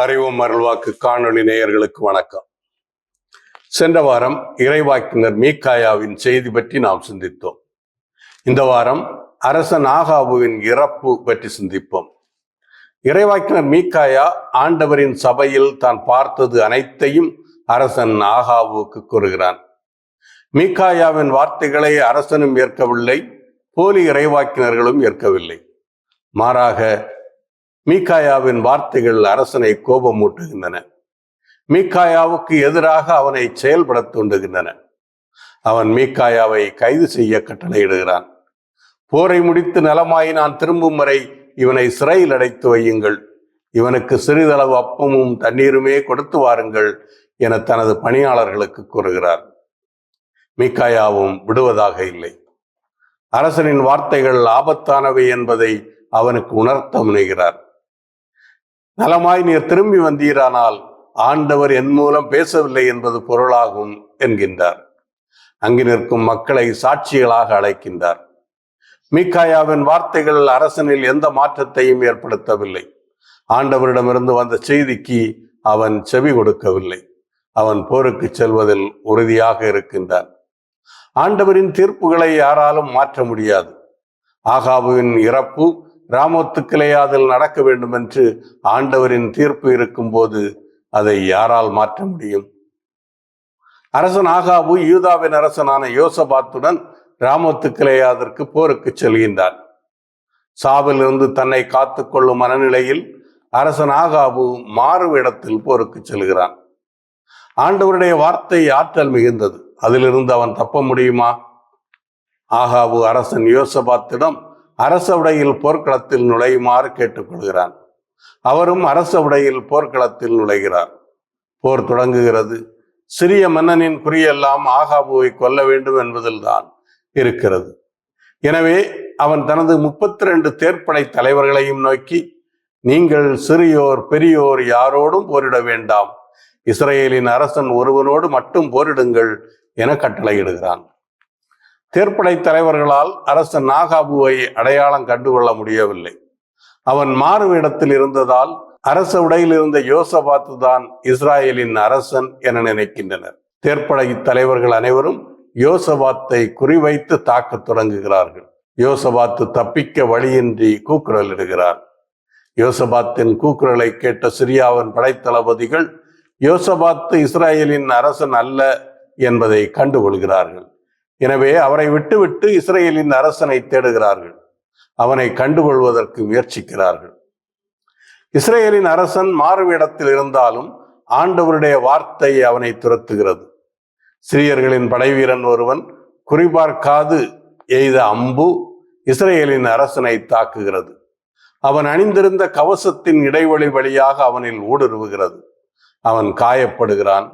அறிவும் அருள்வாக்கு காணொளி நேயர்களுக்கு வணக்கம். சென்ற வாரம் இறைவாக்கினர் மீகாயாவின் செய்தி பற்றி நாம் சிந்தித்தோம். இந்த வாரம் அரசன் ஆகாபுவின் இறப்பு பற்றி சிந்திப்போம். இறைவாக்கினர் மீகாயா ஆண்டவரின் சபையில் தான் பார்த்தது அனைத்தையும் அரசன் ஆகாபுவுக்கு கூறுகிறான். மீகாயாவின் வார்த்தைகளை அரசனும் ஏற்கவில்லை, போலி இறைவாக்கினர்களும் ஏற்கவில்லை. மாறாக மீகாயாவின் வார்த்தைகள் அரசனை கோபமூட்டுகின்றன. மீகாயாவுக்கு எதிராக அவனை செயல்பட தூண்டுகின்றன. அவன் மீகாயாவை கைது செய்ய கட்டளையிடுகிறான். போரை முடித்து நலமாய் நான் திரும்பும் வரை இவனை சிறையில் அடைத்து வையுங்கள், இவனுக்கு சிறிதளவு அப்பமும் தண்ணீருமே கொடுத்து வாருங்கள் என தனது பணியாளர்களுக்கு கூறுகிறார். மீகாயாவும் விடுவதாக இல்லை. அரசனின் வார்த்தைகள் ஆபத்தானவை என்பதை அவனுக்கு உணர்த்த முனைகிறார். நலமாய் நீர் திரும்பி வந்தீரானால் ஆண்டவர் என் மூலம் பேசவில்லை என்பது பொருளாகும் என்கின்றார். அங்கு நிற்கும் மக்களை சாட்சிகளாக அழைக்கின்றார். மீகாயாவின் வார்த்தைகள் அரசனில் எந்த மாற்றத்தையும் ஏற்படுத்தவில்லை. ஆண்டவரிடமிருந்து வந்த செய்திக்கு அவன் செவி கொடுக்கவில்லை. அவன் போருக்கு செல்வதில் உறுதியாக இருக்கின்றான். ஆண்டவரின் தீர்ப்புகளை யாராலும் மாற்ற முடியாது. ஆகாபுவின் இறப்பு ராமோத்து கிளையாதில் நடக்க வேண்டும் என்று ஆண்டவரின் தீர்ப்பு இருக்கும் போது அதை யாரால் மாற்ற முடியும்? அரசன் ஆகாபு யூதாவின் அரசனான யோசபாத்துடன் ராமோத்து கிளையாதிற்கு போருக்கு செல்கின்றார். சாவிலிருந்து தன்னை காத்து கொள்ளும் மனநிலையில் அரசன் ஆகாபு மாறு இடத்தில் போருக்கு செல்கிறான். ஆண்டவருடைய வார்த்தை ஆற்றல் மிகுந்தது. அதிலிருந்து அவன் தப்ப முடியுமா? ஆகாபு அரசன் யோசபாத்திடம் அரச உடையில் போர்க்களத்தில் நுழையுமாறு கேட்டுக்கொள்கிறான். அவரும் அரச உடையில் போர்க்களத்தில் நுழைகிறார். போர் தொடங்குகிறது. சிறிய மன்னனின் குறியெல்லாம் ஆகாபுவை கொல்ல வேண்டும் என்பதில்தான் இருக்கிறது. எனவே அவன் தனது 32 தேர்ப்படை தலைவர்களையும் நோக்கி, நீங்கள் சிறியோர் பெரியோர் யாரோடும் போரிட வேண்டாம், இஸ்ரேலின் அரசன் ஒருவனோடு மட்டும் போரிடுங்கள் என கட்டளையிடுகிறான். தேர்ப்படை தலைவர்களால் அரசன் ஆகாபுவை அடையாளம் கண்டுகொள்ள முடியவில்லை. அவன் மாறு இடத்தில் இருந்ததால் அரச உடையில் இருந்த யோசபாத்து தான் இஸ்ராயலின் அரசன் என நினைக்கின்றனர். தேர்ப்படை தலைவர்கள் அனைவரும் யோசபாத்தை குறிவைத்து தாக்க தொடங்குகிறார்கள். யோசபாத்து தப்பிக்க வழியின்றி கூக்குரலிடுகிறார். யோசபாத்தின் கூக்குரலை கேட்ட சிரியாவின் படைத்தளபதிகள் யோசபாத்து இஸ்ராயலின் அரசன் அல்ல என்பதை கண்டுகொள்கிறார்கள். எனவே அவரை விட்டுவிட்டு இஸ்ரேலின் அரசனை தேடுகிறார்கள். அவனை கண்டுகொள்வதற்கு முயற்சிக்கிறார்கள். இஸ்ரேலின் அரசன் மாறுவிடத்தில் இருந்தாலும் ஆண்டவருடைய வார்த்தை அவனை துரத்துகிறது. சிரியர்களின் படைவீரன் ஒருவன் குறிபார்க்காது எய்த அம்பு இஸ்ரேலின் அரசனை தாக்குகிறது. அவன் அணிந்திருந்த கவசத்தின் இடைவெளி வழியாக அவனில் ஊடுருவுகிறது. அவன் காயப்படுகிறான்.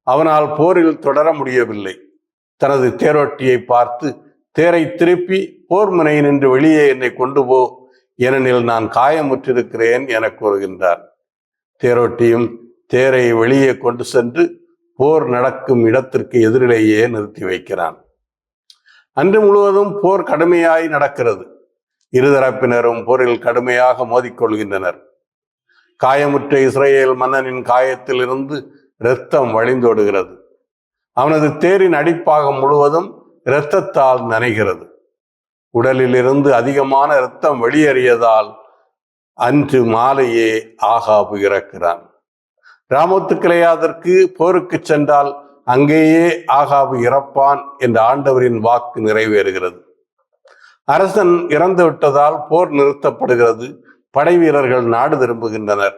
அவனால் போரில் தொடர முடியவில்லை. தனது தேரோட்டியை பார்த்து, தேரை திருப்பி போர் முனை நின்று வெளியே என்னை கொண்டு போ, ஏனெனில் நான் காயமுற்றிருக்கிறேன் என கூறுகின்றார். தேரோட்டியும் தேரை வெளியே கொண்டு சென்று போர் நடக்கும் இடத்திற்கு எதிரிலேயே நிறுத்தி வைக்கிறான். அன்று முழுவதும் போர் கடுமையாய் நடக்கிறது. இருதரப்பினரும் போரில் கடுமையாக மோதிக்கொள்கின்றனர். காயமுற்ற இஸ்ரேல் மன்னனின் காயத்தில் இருந்து இரத்தம் வழிந்தோடுகிறது. அவனது தேரின் அடிப்பாகம் முழுவதும் இரத்தத்தால் நனைகிறது. உடலில் இருந்து அதிகமான இரத்தம் வெளியேறியதால் அன்று மாலையே ஆகாபு இறக்கிறான். ராமோத்து கிளையாதிற்கு போருக்கு சென்றால் அங்கேயே ஆகாபு இறப்பான் என்ற ஆண்டவரின் வாக்கு நிறைவேறுகிறது. அரசன் இறந்து விட்டதால் போர் நிறுத்தப்படுகிறது. படை வீரர்கள் நாடு திரும்புகின்றனர்.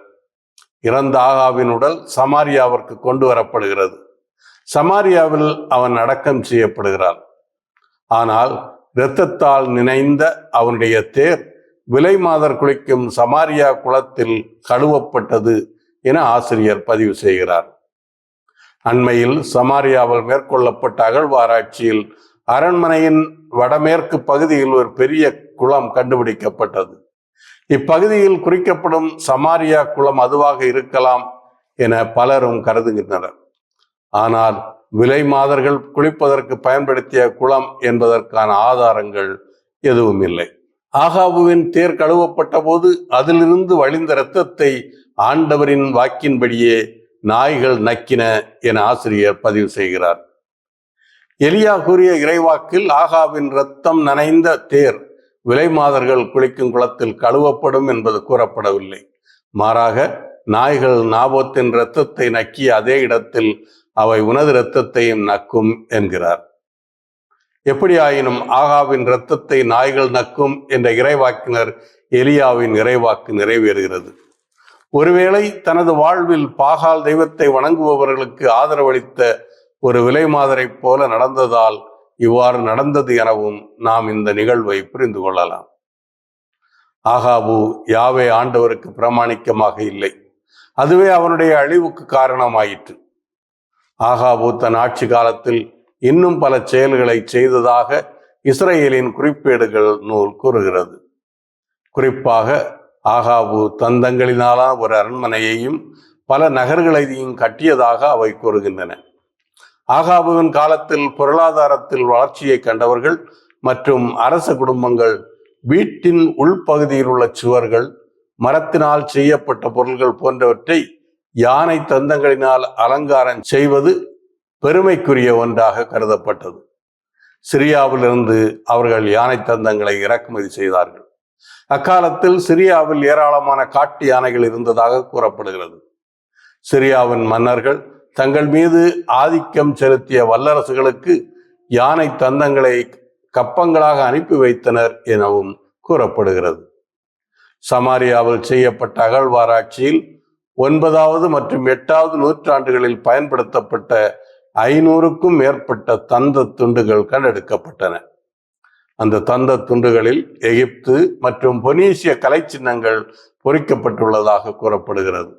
இறந்த ஆகாபின் உடல் சமாரியாவிற்கு கொண்டு வரப்படுகிறது. சமாரியாவில் அவன் அடக்கம் செய்யப்படுகிறான். ஆனால் இரத்தத்தால் நினைந்த அவனுடைய தேர் விலை மாதர் குளிக்கும் சமாரியா குளத்தில் கழுவப்பட்டது என ஆசிரியர் பதிவு செய்கிறார். அண்மையில் சமாரியாவில் மேற்கொள்ளப்பட்ட அகழ்வாராய்ச்சியில் அரண்மனையின் வடமேற்கு பகுதியில் ஒரு பெரிய குளம் கண்டுபிடிக்கப்பட்டது. இப்பகுதியில் குறிக்கப்படும் சமாரியா குளம் அதுவாக இருக்கலாம் என பலரும் கருதுகின்றனர். ஆனால் விலை மாதர்கள் குளிப்பதற்கு பயன்படுத்திய குளம் என்பதற்கான ஆதாரங்கள் எதுவும் இல்லை. ஆகாபுவின் தேர் கழுவப்பட்ட போது அதிலிருந்து வழிந்த இரத்தத்தை ஆண்டவரின் வாக்கின்படியே நாய்கள் நக்கின என ஆசிரியர் பதிவு செய்கிறார். எலியா கூறிய இறைவாக்கில் ஆகாபின் இரத்தம் நனைந்த தேர் விலைமாதர்கள் குளிக்கும் குளத்தில் கழுவப்படும் என்பது கூறப்படவில்லை. மாறாக நாய்கள் நாபோத்தின் இரத்தத்தை நக்கிய அதே இடத்தில் அவை உனது இரத்தத்தையும் நக்கும் என்கிறார். எப்படியாயினும் ஆகாவின் இரத்தத்தை நாய்கள் நக்கும் என்ற இறைவாக்கினர் எலியாவின் இறைவாக்கு நிறைவேறுகிறது. ஒருவேளை தனது வாழ்வில் பாகால் தெய்வத்தை வணங்குபவர்களுக்கு ஆதரவளித்த ஒரு விலைமாதரை போல நடந்ததால் இவ்வாறு நடந்தது எனவும் நாம் இந்த நிகழ்வை புரிந்து கொள்ளலாம். ஆகாபு யாவே ஆண்டவருக்கு பிரமாணிக்கமாக இல்லை. அதுவே அவனுடைய அழிவுக்கு காரணமாயிற்று. ஆகாபு தன் ஆட்சி காலத்தில் இன்னும் பல செயல்களை செய்ததாக இஸ்ரேலின் குறிப்பேடுகள் நூல் கூறுகிறது. குறிப்பாக ஆகாபு தந்தங்களினாலான ஒரு அரண்மனையையும் பல நகர்களையும் கட்டியதாக அவை கூறுகின்றன. ஆகாபுவின் காலத்தில் பொருளாதாரத்தில் வளர்ச்சியை கண்டவர்கள் மற்றும் அரச குடும்பங்கள் வீட்டின் உள்பகுதியில் உள்ள சுவர்கள், மரத்தினால் செய்யப்பட்ட பொருள்கள் போன்றவற்றை யானை தந்தங்களினால் அலங்காரம் செய்வது பெருமைக்குரிய ஒன்றாக கருதப்பட்டது. சிரியாவிலிருந்து அவர்கள் யானை தந்தங்களை இறக்குமதி செய்தார்கள். அக்காலத்தில் சிரியாவில் ஏராளமான காட்டு யானைகள் இருந்ததாக கூறப்படுகிறது. சிரியாவின் மன்னர்கள் தங்கள் மீது ஆதிக்கம் செலுத்திய வல்லரசுகளுக்கு யானை தந்தங்களை கப்பங்களாக அனுப்பி வைத்தனர் எனவும் கூறப்படுகிறது. சமாரியாவில் செய்யப்பட்ட அகழ்வாராய்ச்சியில் 9வது மற்றும் 8வது நூற்றாண்டுகளில் பயன்படுத்தப்பட்ட 500க்கும் மேற்பட்ட தந்த துண்டுகள் கண்டெடுக்கப்பட்டன. அந்த தந்த துண்டுகளில் எகிப்து மற்றும் பொனீசிய கலை சின்னங்கள் பொறிக்கப்பட்டுள்ளதாக கூறப்படுகிறது.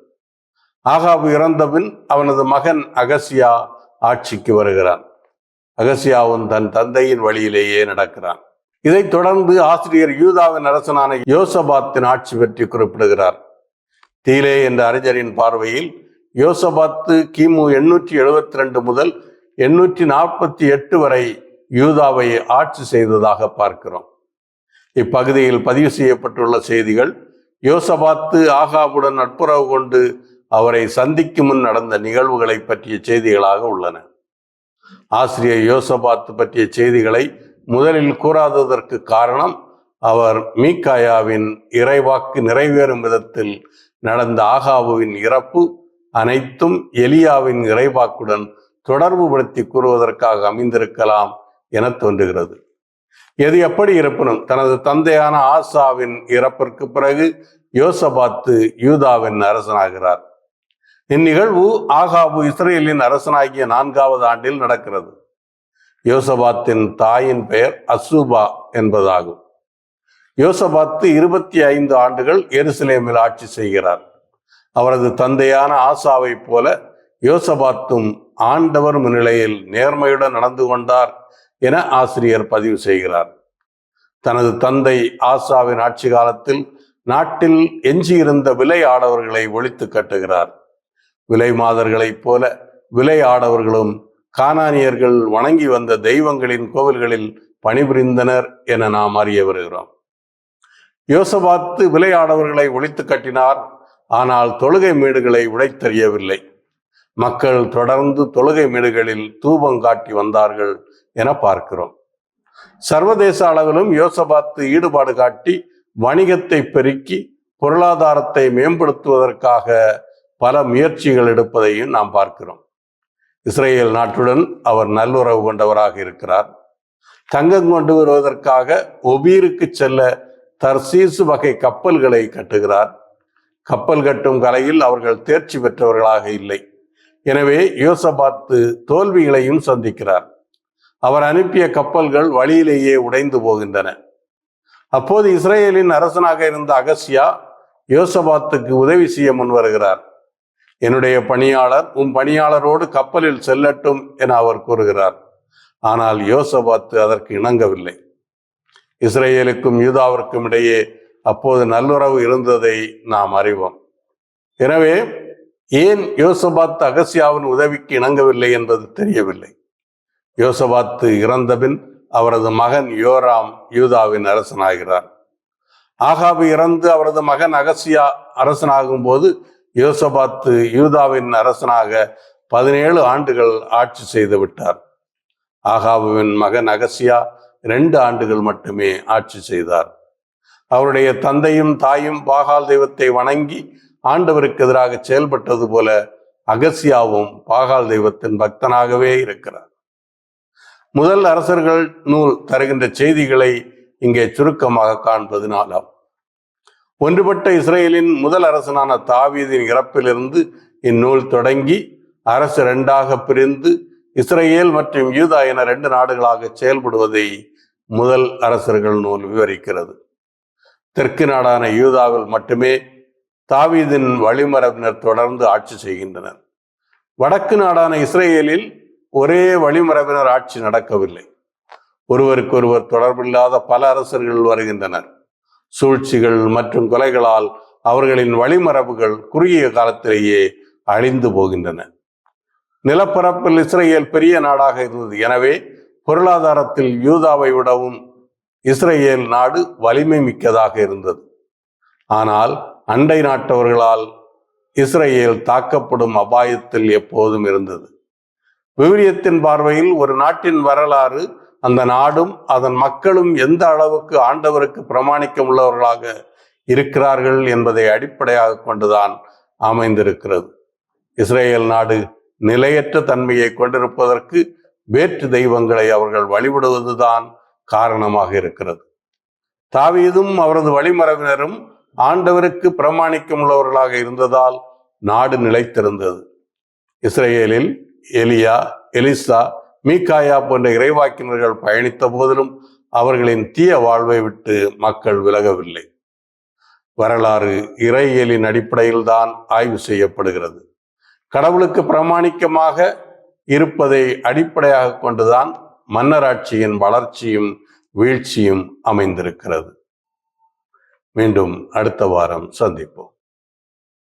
ஆகாபு இறந்தபின் அவனது மகன் அகசியா ஆட்சிக்கு வருகிறான். அகசியாவும் தன் தந்தையின் வழியிலேயே நடக்கிறான். இதைத் தொடர்ந்து ஆசிரியர் யூதாவின் அரசனான யோசபாத்தின் ஆட்சி பற்றி குறிப்பிடுகிறார். தீலே என்ற அறிஞரின் பார்வையில் யோசபாத்து கிமு 872 முதல் 848 வரை யூதாவை ஆட்சி செய்ததாக பார்க்கிறோம். இப்பகுதியில் பதிவு செய்யப்பட்டுள்ள செய்திகள் யோசபாத்து ஆகாபுடன் நட்புறவு கொண்டு அவரை சந்திக்கும் முன் நடந்த நிகழ்வுகளை பற்றிய செய்திகளாக உள்ளன. ஆசிரியர் யோசபாத்து பற்றிய செய்திகளை முதலில் கூறாததற்கு காரணம் அவர் மீகாயாவின் இறைவாக்கு நிறைவேறும் விதத்தில் நடந்த ஆகாபுவின் இறப்பு அனைத்தும் எலியாவின் இறைவாக்குடன் தொடர்பு படுத்தி கூறுவதற்காக அமைந்திருக்கலாம் என தோன்றுகிறது. எது எப்படி இருப்பினும் தனது தந்தையான ஆசாவின் இறப்பிற்கு பிறகு யோசபாத்து யூதாவின் அரசனாகிறார். இந்நிகழ்வு ஆகாபு இஸ்ரேலின் அரசனாகிய 4வது ஆண்டில் நடக்கிறது. யோசபாத்தின் தாயின் பெயர் அசூபா என்பதாகும். யோசபாத்து 25 ஆண்டுகள் எருசலேமில் ஆட்சி செய்கிறார். அவரது தந்தையான ஆசாவை போல யோசபாத்தும் ஆண்டவர் முன்னிலையில் நேர்மையுடன் நடந்து கொண்டார் என ஆசிரியர் பதிவு செய்கிறார். தனது தந்தை ஆசாவின் ஆட்சி காலத்தில் நாட்டில் எஞ்சியிருந்த விலை ஆடவர்களை ஒழித்து கட்டுகிறார். விலை மாதர்களைப் போல விலை ஆடவர்களும் கானானியர்கள் வணங்கி வந்த தெய்வங்களின் கோவில்களில் பணிபுரிந்தனர் என நாம் அறிய வருகிறோம். யோசபாத்து விலை ஆடவர்களை ஒழித்து கட்டினார். ஆனால் தொழுகை மேடுகளை உடைத்தெறியவில்லை. மக்கள் தொடர்ந்து தொழுகை மேடுகளில் தூபம் காட்டி வந்தார்கள் என பார்க்கிறோம். சர்வதேச அளவிலும் யோசபாத்து ஈடுபாடு காட்டி வணிகத்தை பெருக்கி பொருளாதாரத்தை மேம்படுத்துவதற்காக பல முயற்சிகள் எடுப்பதையும் நாம் பார்க்கிறோம். இஸ்ரேல் நாட்டுடன் அவர் நல்லுறவு கொண்டவராக இருக்கிறார். தங்கம் கொண்டு வருவதற்காக ஒபீருக்கு செல்ல தர்சீசு வகை கப்பல்களை கட்டுகிறார். கப்பல் கட்டும் கலையில் அவர்கள் தேர்ச்சி பெற்றவர்களாக இல்லை. எனவே யோசபாத்து தோல்விகளையும் சந்திக்கிறார். அவர் அனுப்பிய கப்பல்கள் வழியிலேயே உடைந்து போகின்றன. அப்போது இஸ்ரேலின் அரசனாக இருந்த அகசியா யோசபாத்துக்கு உதவி செய்ய முன்வருகிறார். என்னுடைய பணியாளர் உன் பணியாளரோடு கப்பலில் செல்லட்டும் என அவர் கூறுகிறார். ஆனால் யோசபாத்து அதற்கு இணங்கவில்லை. இஸ்ரேலுக்கும் யூதாவிற்கும் இடையே அப்போது நல்லுறவு இருந்ததை நாம் அறிவோம். எனவே ஏன் யோசபாத்து அகசியாவின் உதவிக்கு இணங்கவில்லை என்பது தெரியவில்லை. யோசபாத்து இறந்தபின் அவரது மகன் யோராம் யூதாவின் அரசனாகிறார். ஆகாபு இறந்து அவரது மகன் அகசியா அரசனாகும் போது யோசபாத்து யூதாவின் அரசனாக 17 ஆண்டுகள் ஆட்சி செய்து விட்டார். ஆகாபுவின் மகன் அகசியா 2 ஆண்டுகள் மட்டுமே ஆட்சி செய்தார். அவருடைய தந்தையும் தாயும் பாகால் தெய்வத்தை வணங்கி ஆண்டவருக்கு எதிராக செயல்பட்டது போல அகசியாவும் பாகால் தெய்வத்தின் பக்தனாகவே இருக்கிறார். முதல் அரசர்கள் நூல் தருகின்ற செய்திகளை இங்கே சுருக்கமாக காண்பதனாலாம் ஒன்றுபட்ட இஸ்ரேலின் முதல் அரசனான தாவீதின் இறப்பிலிருந்து இந்நூல் தொடங்கி அரசு 2ஆக பிரிந்து இஸ்ரேல் மற்றும் யூதா என 2 நாடுகளாக செயல்படுவதை முதல் அரசர்கள் நூல் விவரிக்கிறது. தெற்கு நாடான யூதாவில் மட்டுமே தாவீதின் வழிமரபினர் தொடர்ந்து ஆட்சி செய்கின்றனர். வடக்கு நாடான இஸ்ரேலில் ஒரே வழிமரபினர் ஆட்சி நடக்கவில்லை. ஒருவருக்கொருவர் தொடர்பில்லாத பல அரசர்கள் வருகின்றனர். சூழ்ச்சிகள் மற்றும் கொலைகளால் அவர்களின் வழிமரபுகள் குறுகிய காலத்திலேயே அழிந்து போகின்றன. நிலப்பரப்பில் இஸ்ரேல் பெரிய நாடாக இருந்தது. எனவே பொருளாதாரத்தில் யூதாவை விடவும் இஸ்ரேல் நாடு வலிமை மிக்கதாக இருந்தது. ஆனால் அண்டை நாட்டவர்களால் இஸ்ரேல் தாக்கப்படும் அபாயத்தில் எப்போதும் இருந்தது. விவிலியத்தின் பார்வையில் ஒரு நாட்டின் வரலாறு அந்த நாடும் அதன் மக்களும் எந்த அளவுக்கு ஆண்டவருக்கு பிரமாணிக்கம் உள்ளவர்களாக இருக்கிறார்கள் என்பதை அடிப்படையாக கொண்டுதான் அமைந்திருக்கிறது. இஸ்ரேல் நாடு நிலையற்ற தன்மையை கொண்டிருப்பதற்கு வேற்று தெய்வங்களை அவர்கள் வழிபடுவதுதான் காரணமாக இருக்கிறது. தாவீதும் அவரது வழிமரபினரும் ஆண்டவருக்கு பிரமாணிக்கம் உள்ளவர்களாக இருந்ததால் நாடு நிலைத்திருந்தது. இஸ்ரேலில் எலியா, எலிசா, மீகாயா போன்ற இறைவாக்கினர்கள் பயணித்த போதிலும் அவர்களின் தீய வாழ்வை விட்டு மக்கள் விலகவில்லை. வரலாறு இறையியலின் அடிப்படையில் தான் ஆய்வு செய்யப்படுகிறது. கடவுளுக்கு பிரமாணிக்கமாக இருப்பதை அடிப்படையாக கொண்டுதான் மன்னராட்சியின் வளர்ச்சியும் வீழ்ச்சியும் அமைந்திருக்கிறது. மீண்டும் அடுத்த வாரம் சந்திப்போம்.